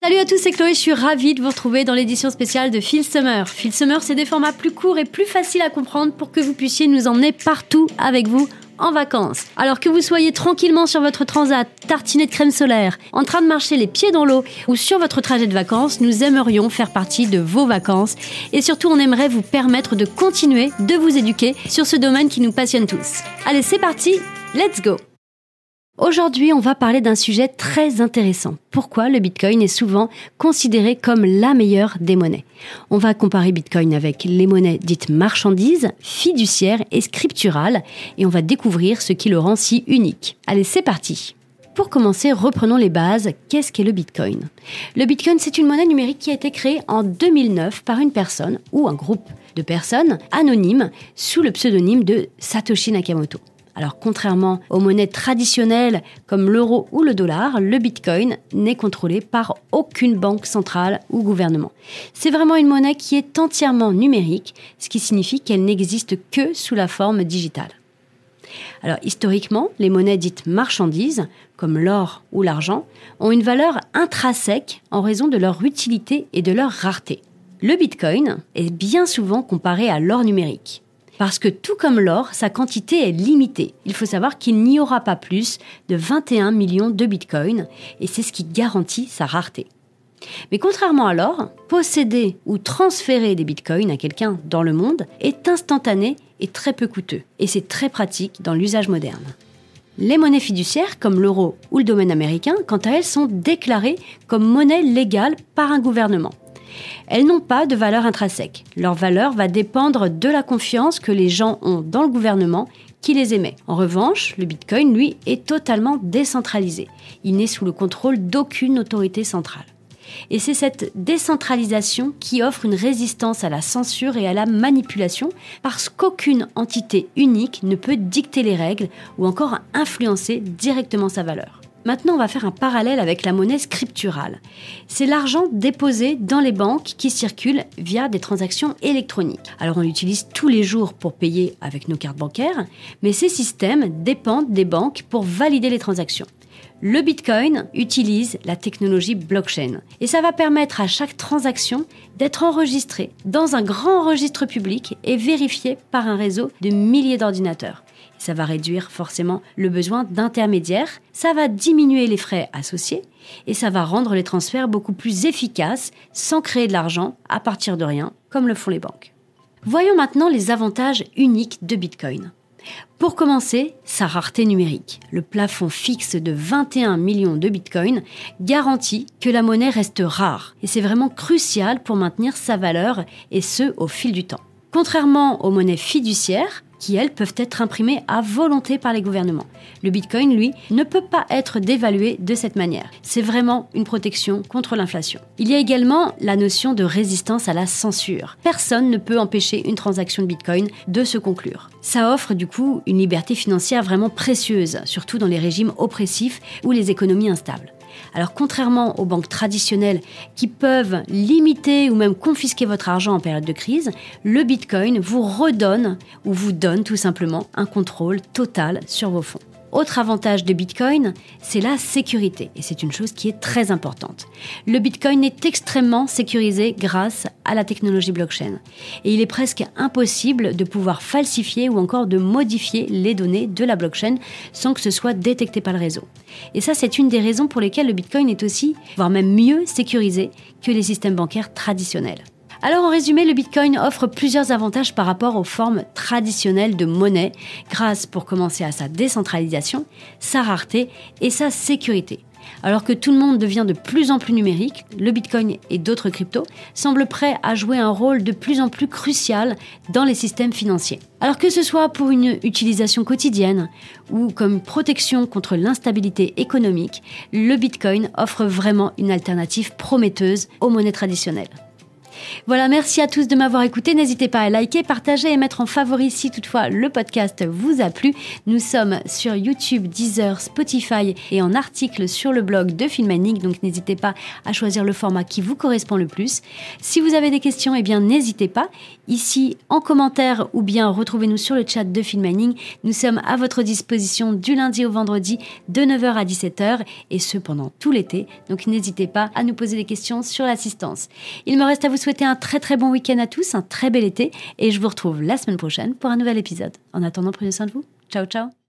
Salut à tous, c'est Chloé, je suis ravie de vous retrouver dans l'édition spéciale de Feel Summer. Feel Summer, c'est des formats plus courts et plus faciles à comprendre pour que vous puissiez nous emmener partout avec vous en vacances. Alors que vous soyez tranquillement sur votre transat, tartiné de crème solaire, en train de marcher les pieds dans l'eau ou sur votre trajet de vacances, nous aimerions faire partie de vos vacances et surtout on aimerait vous permettre de continuer de vous éduquer sur ce domaine qui nous passionne tous. Allez, c'est parti, let's go! Aujourd'hui, on va parler d'un sujet très intéressant. Pourquoi le Bitcoin est souvent considéré comme la meilleure des monnaies? On va comparer Bitcoin avec les monnaies dites marchandises, fiduciaires et scripturales et on va découvrir ce qui le rend si unique. Allez, c'est parti! Pour commencer, reprenons les bases. Qu'est-ce qu'est le Bitcoin? Le Bitcoin, c'est une monnaie numérique qui a été créée en 2009 par une personne ou un groupe de personnes anonymes sous le pseudonyme de Satoshi Nakamoto. Alors, contrairement aux monnaies traditionnelles comme l'euro ou le dollar, le Bitcoin n'est contrôlé par aucune banque centrale ou gouvernement. C'est vraiment une monnaie qui est entièrement numérique, ce qui signifie qu'elle n'existe que sous la forme digitale. Alors, historiquement, les monnaies dites marchandises, comme l'or ou l'argent, ont une valeur intrinsèque en raison de leur utilité et de leur rareté. Le Bitcoin est bien souvent comparé à l'or numérique. Parce que tout comme l'or, sa quantité est limitée. Il faut savoir qu'il n'y aura pas plus de 21 millions de bitcoins et c'est ce qui garantit sa rareté. Mais contrairement à l'or, posséder ou transférer des bitcoins à quelqu'un dans le monde est instantané et très peu coûteux. Et c'est très pratique dans l'usage moderne. Les monnaies fiduciaires, comme l'euro ou le domaine américain, quant à elles, sont déclarées comme monnaie légale par un gouvernement. Elles n'ont pas de valeur intrinsèque. Leur valeur va dépendre de la confiance que les gens ont dans le gouvernement qui les émet. En revanche, le Bitcoin, lui, est totalement décentralisé. Il n'est sous le contrôle d'aucune autorité centrale. Et c'est cette décentralisation qui offre une résistance à la censure et à la manipulation parce qu'aucune entité unique ne peut dicter les règles ou encore influencer directement sa valeur. Maintenant, on va faire un parallèle avec la monnaie scripturale. C'est l'argent déposé dans les banques qui circule via des transactions électroniques. Alors, on l'utilise tous les jours pour payer avec nos cartes bancaires, mais ces systèmes dépendent des banques pour valider les transactions. Le Bitcoin utilise la technologie blockchain et ça va permettre à chaque transaction d'être enregistrée dans un grand registre public et vérifiée par un réseau de milliers d'ordinateurs. Ça va réduire forcément le besoin d'intermédiaires, ça va diminuer les frais associés et ça va rendre les transferts beaucoup plus efficaces sans créer de l'argent à partir de rien, comme le font les banques. Voyons maintenant les avantages uniques de Bitcoin. Pour commencer, sa rareté numérique. Le plafond fixe de 21 millions de bitcoins garantit que la monnaie reste rare et c'est vraiment crucial pour maintenir sa valeur et ce au fil du temps. Contrairement aux monnaies fiduciaires, qui elles peuvent être imprimées à volonté par les gouvernements. Le Bitcoin, lui, ne peut pas être dévalué de cette manière. C'est vraiment une protection contre l'inflation. Il y a également la notion de résistance à la censure. Personne ne peut empêcher une transaction de Bitcoin de se conclure. Ça offre du coup une liberté financière vraiment précieuse, surtout dans les régimes oppressifs ou les économies instables. Alors contrairement aux banques traditionnelles qui peuvent limiter ou même confisquer votre argent en période de crise, le Bitcoin vous redonne ou vous donne tout simplement un contrôle total sur vos fonds. Autre avantage de Bitcoin, c'est la sécurité et c'est une chose qui est très importante. Le Bitcoin est extrêmement sécurisé grâce à la technologie blockchain et il est presque impossible de pouvoir falsifier ou encore de modifier les données de la blockchain sans que ce soit détecté par le réseau. Et ça, c'est une des raisons pour lesquelles le Bitcoin est aussi, voire même mieux sécurisé que les systèmes bancaires traditionnels. Alors en résumé, le Bitcoin offre plusieurs avantages par rapport aux formes traditionnelles de monnaie, grâce pour commencer à sa décentralisation, sa rareté et sa sécurité. Alors que tout le monde devient de plus en plus numérique, le Bitcoin et d'autres cryptos semblent prêts à jouer un rôle de plus en plus crucial dans les systèmes financiers. Alors que ce soit pour une utilisation quotidienne ou comme protection contre l'instabilité économique, le Bitcoin offre vraiment une alternative prometteuse aux monnaies traditionnelles. Voilà, merci à tous de m'avoir écouté. N'hésitez pas à liker, partager et mettre en favori si toutefois le podcast vous a plu. Nous sommes sur YouTube, Deezer, Spotify et en article sur le blog de Filmanic, donc n'hésitez pas à choisir le format qui vous correspond le plus. Si vous avez des questions, n'hésitez pas. Ici, en commentaire ou bien retrouvez-nous sur le chat de Filmanic. Nous sommes à votre disposition du lundi au vendredi de 9h à 17h et ce pendant tout l'été. Donc n'hésitez pas à nous poser des questions sur l'assistance. Il me reste à vous souhaiter un très très bon week-end à tous, un très bel été et je vous retrouve la semaine prochaine pour un nouvel épisode. En attendant, prenez soin de vous. Ciao, ciao.